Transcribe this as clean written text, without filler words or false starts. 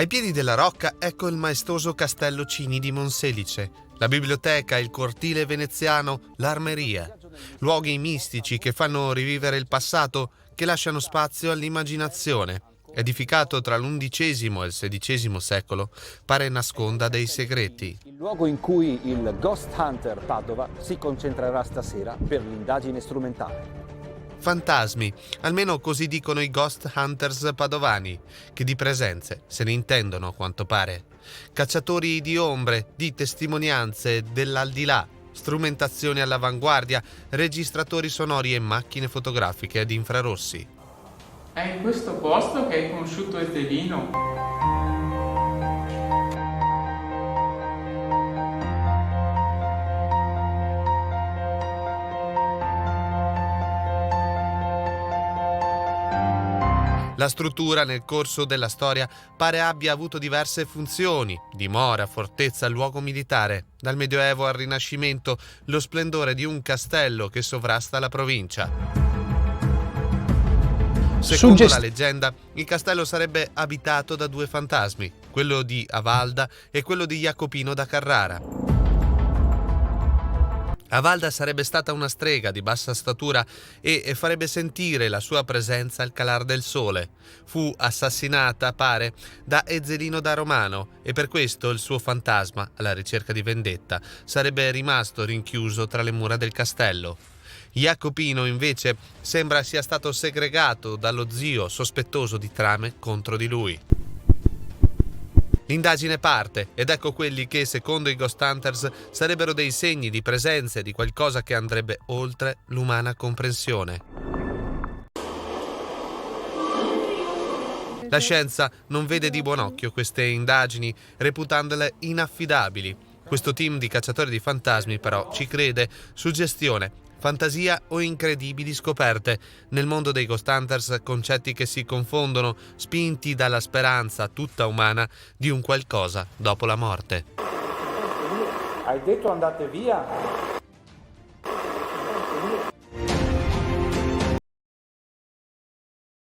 Ai piedi della rocca ecco il maestoso castello Cini di Monselice, la biblioteca, il cortile veneziano, l'Armeria. Luoghi mistici che fanno rivivere il passato, che lasciano spazio all'immaginazione. Edificato tra l'XI e il XVI secolo, pare nasconda dei segreti. Il luogo in cui il Ghost Hunter Padova si concentrerà stasera per l'indagine strumentale. Fantasmi, almeno così dicono i Ghost Hunters padovani, che di presenze se ne intendono a quanto pare. Cacciatori di ombre, di testimonianze dell'aldilà, strumentazioni all'avanguardia, registratori sonori e macchine fotografiche ad infrarossi. È in questo posto che hai conosciuto Etelino? La struttura nel corso della storia pare abbia avuto diverse funzioni: dimora, fortezza, luogo militare. Dal Medioevo al Rinascimento, lo splendore di un castello che sovrasta la provincia. Secondo la leggenda, il castello sarebbe abitato da due fantasmi, quello di Avalda e quello di Jacopino da Carrara. Avalda sarebbe stata una strega di bassa statura e farebbe sentire la sua presenza al calar del sole. Fu assassinata, pare, da Ezzelino da Romano e per questo il suo fantasma, alla ricerca di vendetta, sarebbe rimasto rinchiuso tra le mura del castello. Jacopino, invece, sembra sia stato segregato dallo zio sospettoso di trame contro di lui. L'indagine parte ed ecco quelli che, secondo i Ghost Hunters, sarebbero dei segni di presenze di qualcosa che andrebbe oltre l'umana comprensione. La scienza non vede di buon occhio queste indagini, reputandole inaffidabili. Questo team di cacciatori di fantasmi, però, ci crede. Suggestione, fantasia o incredibili scoperte. Nel mondo dei Ghost Hunters, concetti che si confondono, spinti dalla speranza tutta umana di un qualcosa dopo la morte. Hai detto andate via?